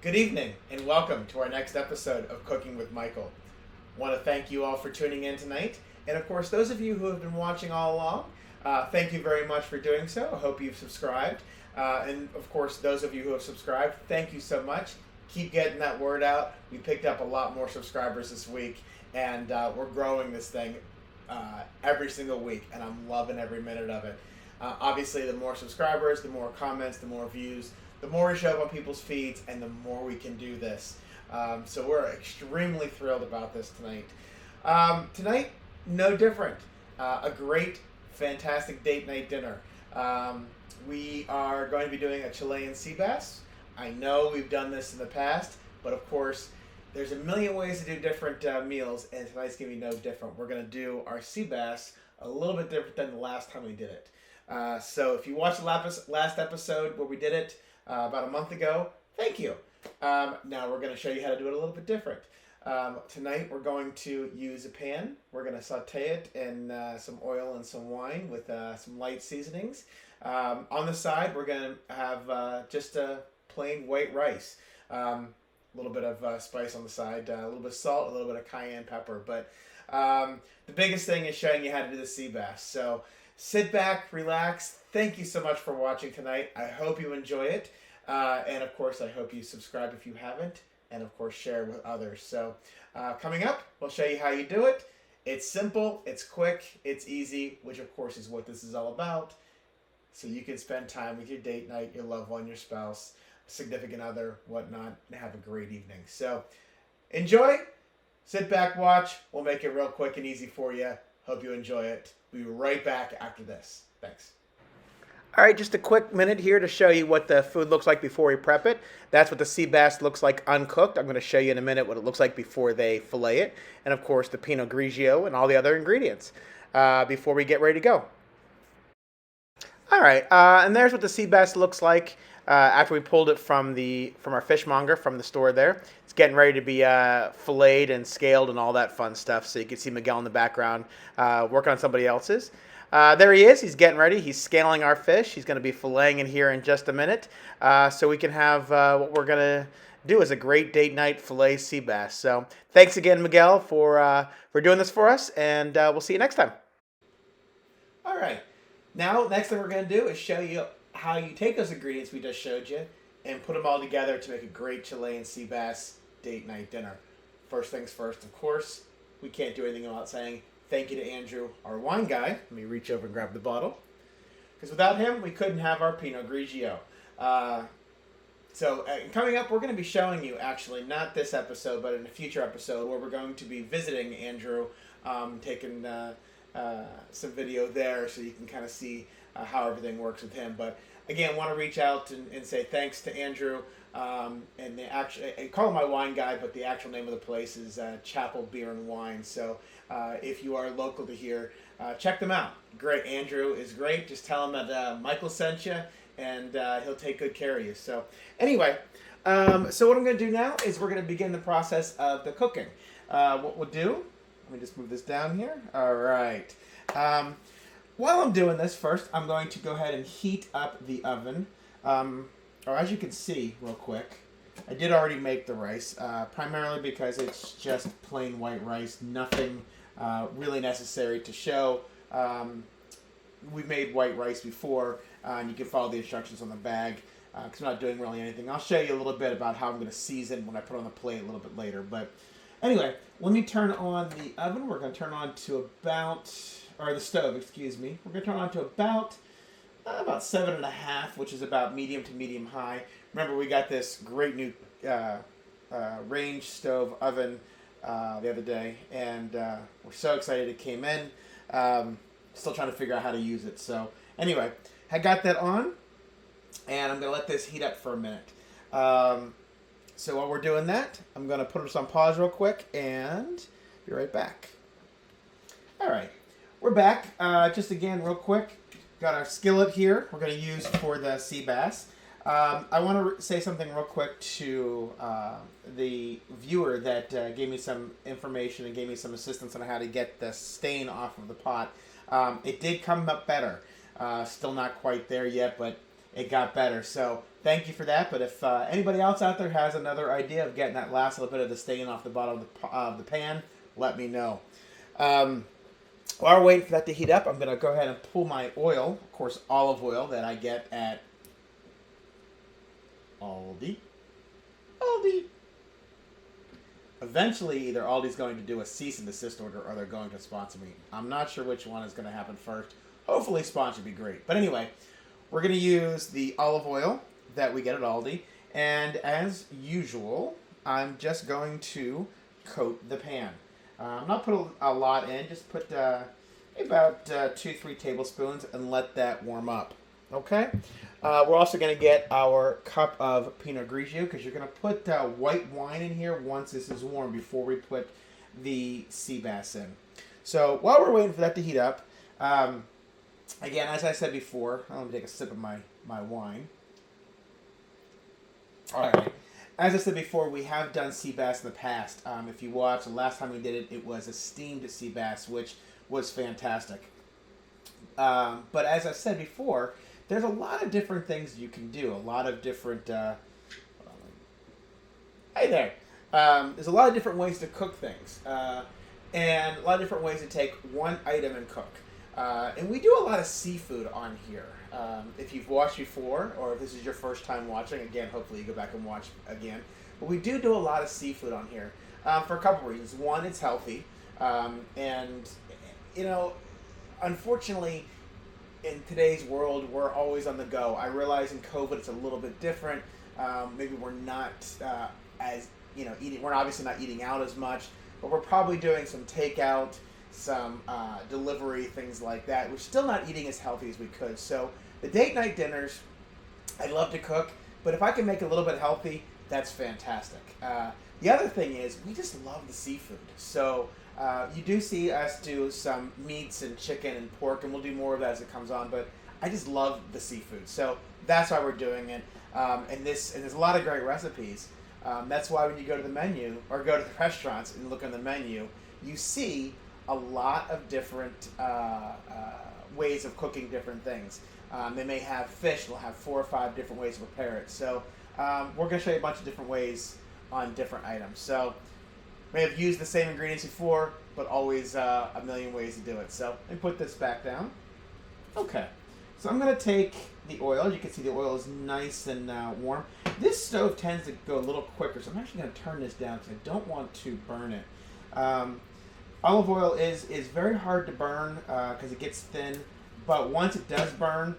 Good evening, and welcome to our next episode of Cooking with Michael. Want to thank you all for tuning in tonight, and of course, those of you who have been watching all along, thank you very much for doing so. I hope you've subscribed, and of course, those of you who have subscribed, thank you so much. Keep getting that word out. We picked up a lot more subscribers this week, and we're growing this thing every single week, and I'm loving every minute of it. Obviously, the more subscribers, the more comments, the more views, the more we show up on people's feeds, and the more we can do this. So we're extremely thrilled about this tonight. Tonight, no different. A great, fantastic date night dinner. We are going to be doing a Chilean sea bass. I know we've done this in the past, but of course, there's a million ways to do different meals, and tonight's going to be no different. We're going to do our sea bass a little bit different than the last time we did it. So if you watched the last episode where we did it about a month ago, thank you. Now we're going to show you how to do it a little bit different. Tonight we're going to use a pan. We're going to saute it in some oil and some wine with some light seasonings. On the side we're going to have just a plain white rice. A little bit of spice on the side, a little bit of salt, a little bit of cayenne pepper. But the biggest thing is showing you how to do the sea bass. So sit back, relax. Thank you so much for watching tonight. I hope you enjoy it. And of course, I hope you subscribe if you haven't. And of course, share with others. So coming up, we'll show you how you do it. It's simple, it's quick, it's easy, which of course is what this is all about. So you can spend time with your date night, your loved one, your spouse, significant other, whatnot, and have a great evening. So enjoy, sit back, watch. We'll make it real quick and easy for you. Hope you enjoy it. We'll be right back after this. Thanks. All right, just a quick minute here to show you what the food looks like before we prep it. That's what the sea bass looks like uncooked. I'm going to show you in a minute what it looks like before they fillet it. And of course, the Pinot Grigio and all the other ingredients before we get ready to go. All right, and there's what the sea bass looks like after we pulled it from our fishmonger from the store there. It's getting ready to be filleted and scaled and all that fun stuff. So you can see Miguel in the background working on somebody else's. There he is. He's getting ready. He's scaling our fish. He's going to be filleting it here in just a minute, so we can have what we're going to do is a great date night fillet sea bass. So thanks again, Miguel, for doing this for us, and we'll see you next time. All right. Now, next thing we're going to do is show you how you take those ingredients we just showed you and put them all together to make a great Chilean sea bass date night dinner. First things first, of course, we can't do anything without saying thank you to Andrew, our wine guy. Let me reach over and grab the bottle. Because without him, we couldn't have our Pinot Grigio. So coming up, we're going to be showing you, actually, not this episode, but in a future episode, where we're going to be visiting Andrew, taking some video there so you can kind of see how everything works with him. But again, want to reach out and say thanks to Andrew. And I call him my wine guy, but the actual name of the place is Chapel Beer and Wine. So if you are local to here, check them out. Great. Andrew is great. Just tell him that Michael sent you, and he'll take good care of you. So anyway, so what I'm going to do now is we're going to begin the process of the cooking. What we'll do, let me just move this down here. All right. While I'm doing this, first I'm going to go ahead and heat up the oven. Or as you can see real quick, I did already make the rice, primarily because it's just plain white rice, nothing really necessary to show. We've made white rice before, and you can follow the instructions on the bag, because I'm not doing really anything. I'll show you a little bit about how I'm going to season when I put it on the plate a little bit later. But anyway, let me turn on the oven. We're going to turn on to the stove, excuse me. We're going to turn on to about 7.5, which is about medium to medium high. Remember, we got this great new range stove oven the other day, and we're so excited it came in. Still trying to figure out how to use it. So anyway, I got that on, and I'm going to let this heat up for a minute. So while we're doing that, I'm going to put this on pause real quick and be right back. All right, we're back. Just again, real quick. Got our skillet here we're going to use for the sea bass. I want to say something real quick to the viewer that gave me some information and gave me some assistance on how to get the stain off of the pot. It did come up better. Still not quite there yet, but it got better. So thank you for that. But if anybody else out there has another idea of getting that last little bit of the stain off the bottom of the pan, let me know. While we're waiting for that to heat up, I'm going to go ahead and pull my oil, of course, olive oil that I get at Aldi. Eventually, either Aldi's going to do a cease and desist order or they're going to sponsor me. I'm not sure which one is going to happen first. Hopefully, sponsor would be great. But anyway, we're going to use the olive oil that we get at Aldi. And as usual, I'm just going to coat the pan. I'm not put a lot in. Just put about 2-3 tablespoons and let that warm up. Okay? We're also going to get our cup of Pinot Grigio because you're going to put white wine in here once this is warm before we put the sea bass in. So while we're waiting for that to heat up, again, as I said before, I'm going to take a sip of my wine. All right. As I said before, we have done sea bass in the past. If you watch, the last time we did it, it was a steamed sea bass, which was fantastic. But as I said before, there's a lot of different things you can do. A lot of different... hey there. There's a lot of different ways to cook things. And a lot of different ways to take one item and cook. And we do a lot of seafood on here. If you've watched before, or if this is your first time watching, again, hopefully you go back and watch again. But we do a lot of seafood on here for a couple reasons. One, it's healthy. And, you know, unfortunately, in today's world, we're always on the go. I realize in COVID it's a little bit different. Maybe we're not as, you know, we're obviously not eating out as much, but we're probably doing some takeout, some delivery, things like that. We're still not eating as healthy as we could. So the date night dinners, I love to cook, but if I can make it a little bit healthy, that's fantastic. The other thing is we just love the seafood. So you do see us do some meats and chicken and pork, and we'll do more of that as it comes on, but I just love the seafood. So that's why we're doing it. And there's a lot of great recipes. That's why when you go to the menu, or go to the restaurants and look on the menu, you see a lot of different ways of cooking different things. They may have fish, they'll have 4 or 5 different ways to prepare it. So we're going to show you a bunch of different ways on different items. So may have used the same ingredients before, but always a million ways to do it. So let me put this back down. Okay, so I'm going to take the oil. As you can see, the oil is nice and warm. This stove tends to go a little quicker, so I'm actually going to turn this down because I don't want to burn it. Olive oil is very hard to burn because it gets thin, but once it does burn,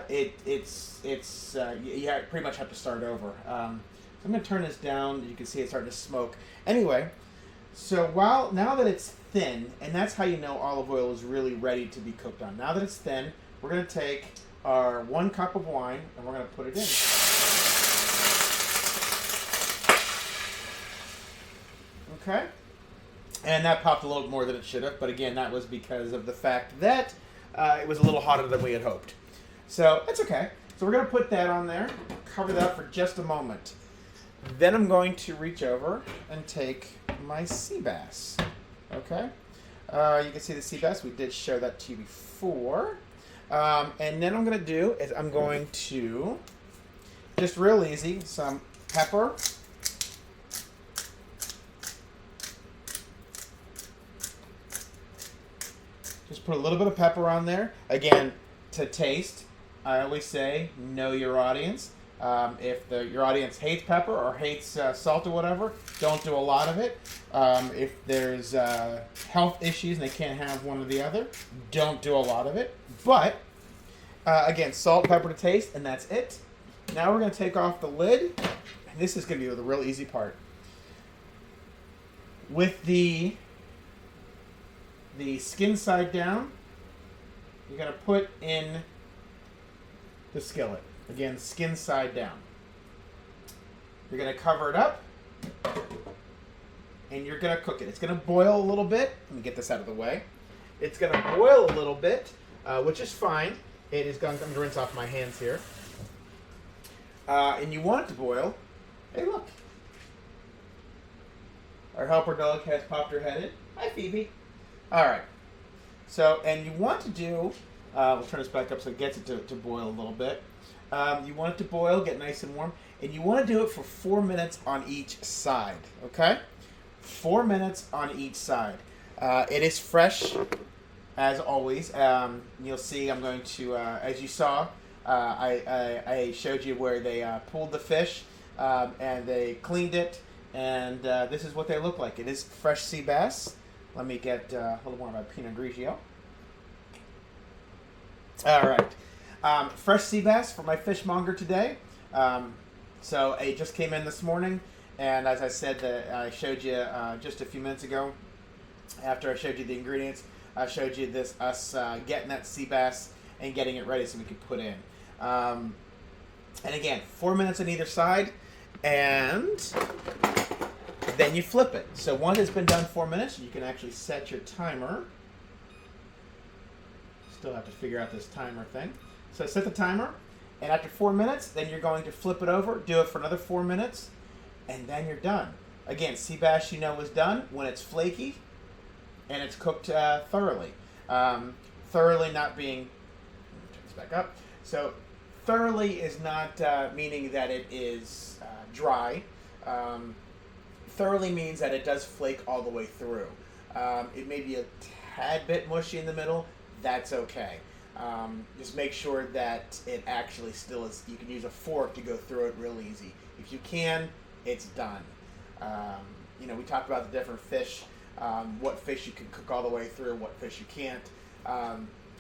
you pretty much have to start over. So I'm going to turn this down. You can see it's starting to smoke. Anyway, so now that it's thin, and that's how you know olive oil is really ready to be cooked on. Now that it's thin, we're going to take our 1 cup of wine and we're going to put it in. Okay? And that popped a little more than it should have, but again, that was because of the fact that it was a little hotter than we had hoped. So that's okay. So we're going to put that on there, cover that for just a moment. Then I'm going to reach over and take my sea bass. Okay? You can see the sea bass. We did show that to you before. And then I'm going to do is I'm going to, just real easy, some pepper. Just put a little bit of pepper on there. Again, to taste, I always say, know your audience. If your audience hates pepper or hates salt or whatever, don't do a lot of it. If there's health issues and they can't have one or the other, don't do a lot of it. But, again, salt, pepper to taste, and that's it. Now we're going to take off the lid. And this is going to be the real easy part. With the skin side down, you're going to put in the skillet. Again, skin side down. You're going to cover it up, and you're going to cook it. It's going to boil a little bit. Let me get this out of the way. It's going to boil a little bit, which is fine. It is going to rinse off my hands here. And you want it to boil. Hey, look. Our helper dog has popped her head in. Hi, Phoebe. All right. So, and you want to do We'll turn this back up so it gets it to boil a little bit. You want it to boil, get nice and warm, and you want to do it for 4 minutes on each side, okay? 4 minutes on each side. It is fresh, as always. You'll see I'm going to, as you saw, I showed you where they pulled the fish and they cleaned it, and this is what they look like. It is fresh sea bass. Let me get a little more of my Pinot Grigio. All right. Fresh sea bass for my fishmonger today. So it just came in this morning, and as I said, I showed you just a few minutes ago, after I showed you the ingredients, I showed you us getting that sea bass and getting it ready so we could put in. And again, 4 minutes on either side, and then you flip it. So once it's been done 4 minutes, you can actually set your timer. Still have to figure out this timer thing. So set the timer, and after 4 minutes, then you're going to flip it over, do it for another 4 minutes, and then you're done. Again, sea bass you know is done when it's flaky and it's cooked thoroughly. Thoroughly not being, turn this back up. So thoroughly is not meaning that it is dry. Thoroughly means that it does flake all the way through. It may be a tad bit mushy in the middle. That's okay. Just make sure that it actually still is. You can use a fork to go through it real easy. If you can, it's done. We talked about the different fish, what fish you can cook all the way through, what fish you can't.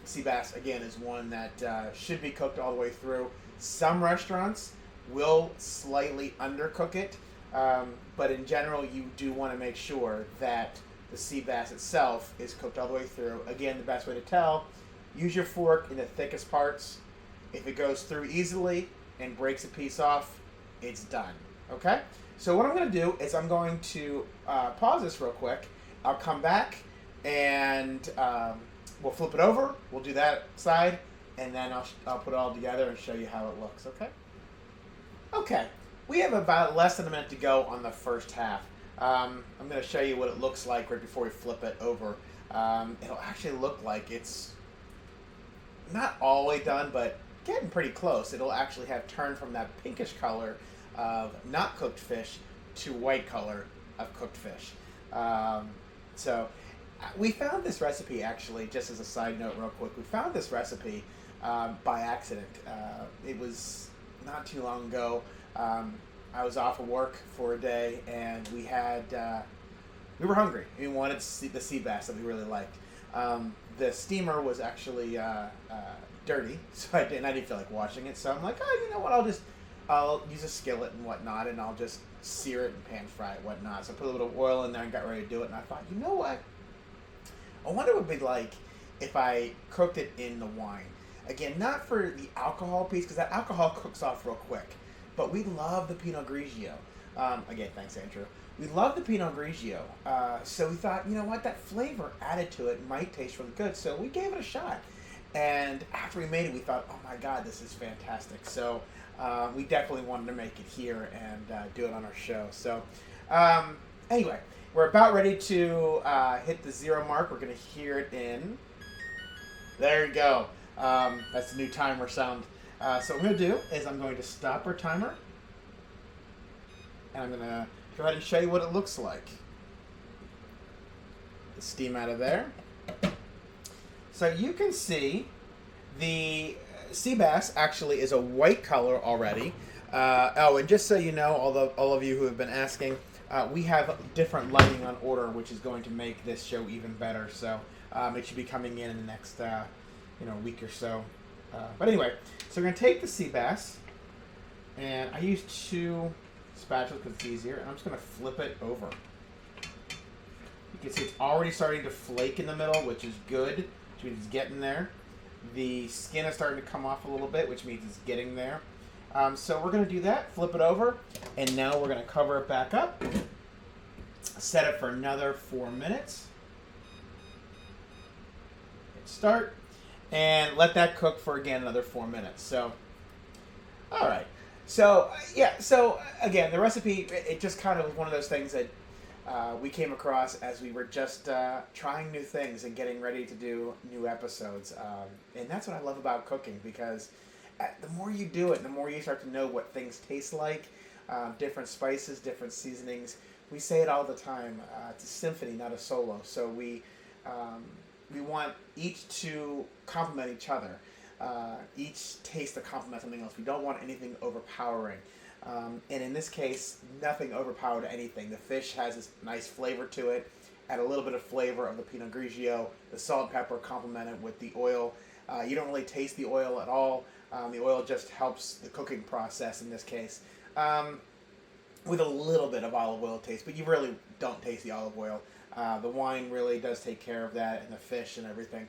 Sea bass, again, is one that should be cooked all the way through. Some restaurants will slightly undercook it, but in general, you do want to make sure that the sea bass itself is cooked all the way through. Again, the best way to tell, use your fork in the thickest parts. If it goes through easily and breaks a piece off, it's done. Okay? So what I'm going to do is I'm going to pause this real quick. I'll come back and we'll flip it over. We'll do that side, and then I'll put it all together and show you how it looks. Okay? Okay. We have about less than a minute to go on the first half. I'm going to show you what it looks like right before we flip it over. It'll actually look like it's not all the way done, but getting pretty close. It'll actually have turned from that pinkish color of not cooked fish to white color of cooked fish. So we found this recipe, actually, just as a side note real quick, we found this recipe by accident. It was not too long ago. I was off of work for a day, and we were hungry. We wanted the sea bass that we really liked. The steamer was actually dirty, so I didn't feel like washing it. So I'm like, oh, you know what? I'll use a skillet and whatnot, and I'll just sear it and pan fry it and whatnot. So I put a little oil in there and got ready to do it. And I thought, you know what? I wonder what it'd be like if I cooked it in the wine. Again, not for the alcohol piece, because that alcohol cooks off real quick. But we love the Pinot Grigio. Again, thanks, Andrew. We love the Pinot Grigio. So we thought, you know what, that flavor added to it might taste really good. So we gave it a shot. And after we made it, we thought, oh my God, this is fantastic. So we definitely wanted to make it here and do it on our show. So anyway, we're about ready to hit the 0 mark. We're going to hear it in. There you go. That's the new timer sound. So what I'm going to do is I'm going to stop our timer, and I'm going to go ahead and show you what it looks like. The steam out of there. So you can see the sea bass actually is a white color already. And just so you know, all of you who have been asking, we have different lighting on order, which is going to make this show even better. So it should be coming in the next week or so. But anyway, so we're going to take the sea bass, and I use 2 spatulas because it's easier, and I'm just going to flip it over. You can see it's already starting to flake in the middle, which is good, which means it's getting there. The skin is starting to come off a little bit, which means it's getting there. So we're going to do that, flip it over, and now we're going to cover it back up, set it for another 4 minutes. Hit start. And let that cook for, again, another 4 minutes. So, all right. So, yeah. So, again, the recipe, it just kind of was one of those things that we came across as we were just trying new things and getting ready to do new episodes. And that's what I love about cooking, because the more you do it, the more you start to know what things taste like, different spices, different seasonings. We say it all the time. It's a symphony, not a solo. So we want each to complement each other. Each taste to complement something else. We don't want anything overpowering. And in this case, nothing overpowered anything. The fish has this nice flavor to it. Add a little bit of flavor of the Pinot Grigio. The salt and pepper complemented with the oil. You don't really taste the oil at all. The oil just helps the cooking process in this case. With a little bit of olive oil taste, but you really don't taste the olive oil. The wine really does take care of that, and the fish and everything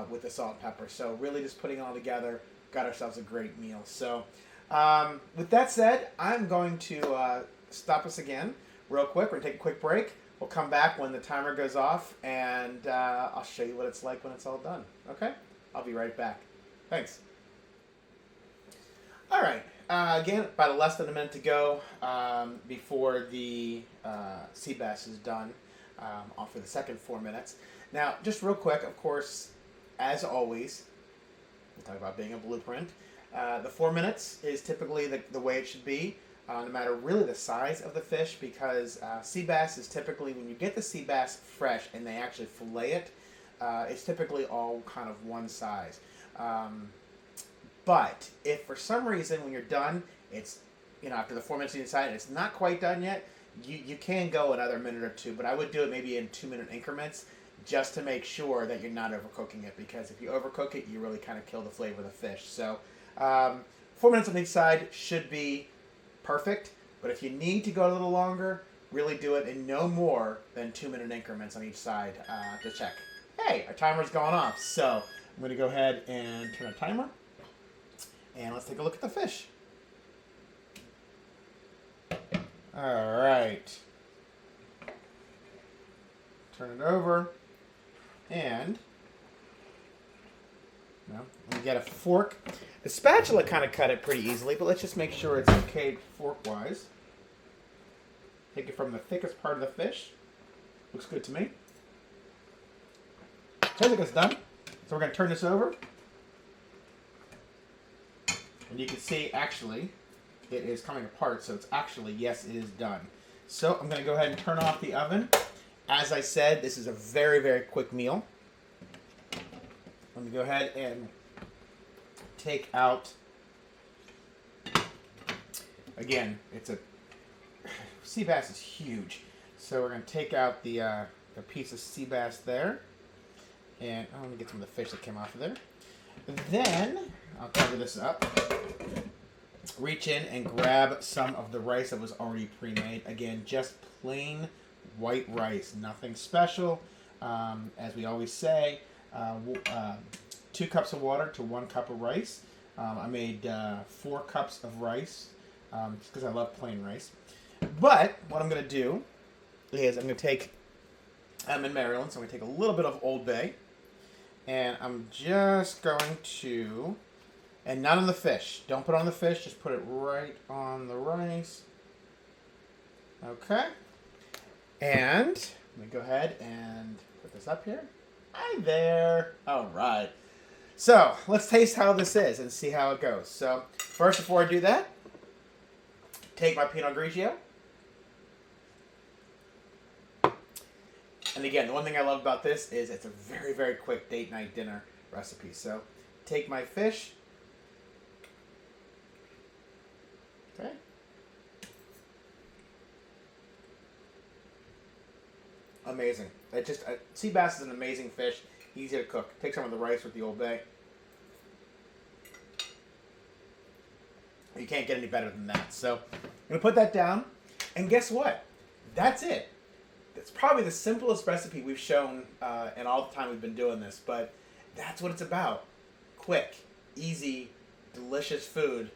with the salt and pepper. So really just putting it all together, got ourselves a great meal. So with that said, I'm going to stop us again real quick. We're going to take a quick break. We'll come back when the timer goes off, and I'll show you what it's like when it's all done. Okay? I'll be right back. Thanks. All right. Again, about less than a minute to go before the sea bass is done off for the second 4 minutes. Now, just real quick, of course, as always, we'll talk about being a blueprint. The 4 minutes is typically the way it should be, no matter really the size of the fish, because sea bass is typically, when you get the sea bass fresh and they actually fillet it, it's typically all kind of one size. But if for some reason when you're done, it's, after the 4 minutes you decide it's not quite done yet, you can go another minute or two, but I would do it maybe in 2-minute increments just to make sure that you're not overcooking it, because if you overcook it, you really kind of kill the flavor of the fish. So 4 minutes on each side should be perfect, but if you need to go a little longer, really do it in no more than 2-minute increments on each side to check. Hey, our timer's gone off, so I'm going to go ahead and turn a timer. And let's take a look at the fish. All right. Turn it over. And we get a fork. The spatula kind of cut it pretty easily, but let's just make sure it's okay fork-wise. Take it from the thickest part of the fish. Looks good to me. Sounds like it's done. So we're going to turn this over. And you can see, actually, it is coming apart, so it's actually, yes, it is done. So I'm going to go ahead and turn off the oven. As I said, this is a very, very quick meal. Let me go ahead and take out, again, sea bass is huge. So we're going to take out the piece of sea bass there. And I'm going to get some of the fish that came off of there. Then I'll cover this up. Reach in and grab some of the rice that was already pre-made. Again, just plain white rice, nothing special. As we always say, 2 cups of water to 1 cup of rice. I made 4 cups of rice just because I love plain rice. But what I'm going to do is I'm in Maryland, so I'm going to take a little bit of Old Bay. And I'm just going to, and not on the fish. Don't put it on the fish, just put it right on the rice. Okay. And let me go ahead and put this up here. Hi there. All right. So let's taste how this is and see how it goes. So first, before I do that, take my Pinot Grigio. And again, the one thing I love about this is it's a very, very quick date night dinner recipe. So take my fish. Okay. Amazing. Sea bass is an amazing fish. Easy to cook. Take some of the rice with the Old Bay. You can't get any better than that. So I'm going to put that down. And guess what? That's it. It's probably the simplest recipe we've shown in all the time we've been doing this, but that's what it's about. Quick, easy, delicious food.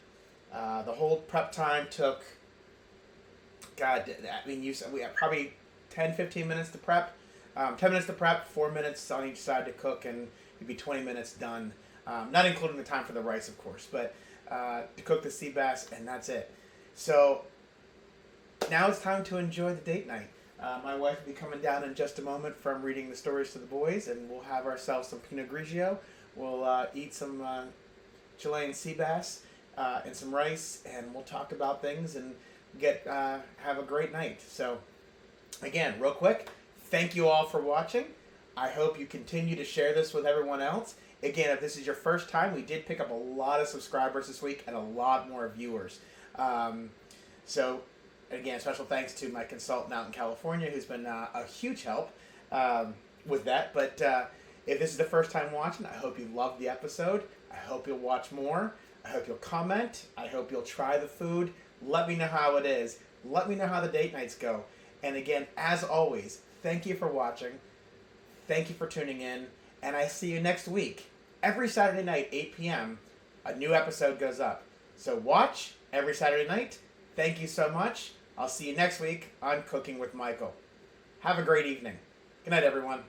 The whole prep time took, we had probably 10, 15 minutes to prep. 10 minutes to prep, 4 minutes on each side to cook, and you'd be 20 minutes done. Not including the time for the rice, of course, but to cook the sea bass, and that's it. So now it's time to enjoy the date night. My wife will be coming down in just a moment from reading the stories to the boys, and we'll have ourselves some Pinot Grigio. We'll eat some Chilean sea bass and some rice, and we'll talk about things and have a great night. So, again, real quick, thank you all for watching. I hope you continue to share this with everyone else. Again, if this is your first time, we did pick up a lot of subscribers this week and a lot more viewers. So, again, special thanks to my consultant out in California who's been a huge help with that. But if this is the first time watching, I hope you loved the episode. I hope you'll watch more. I hope you'll comment. I hope you'll try the food. Let me know how it is. Let me know how the date nights go. And again, as always, thank you for watching. Thank you for tuning in. And I see you next week. Every Saturday night, 8 p.m., a new episode goes up. So watch every Saturday night. Thank you so much. I'll see you next week on Cooking with Michael. Have a great evening. Good night, everyone.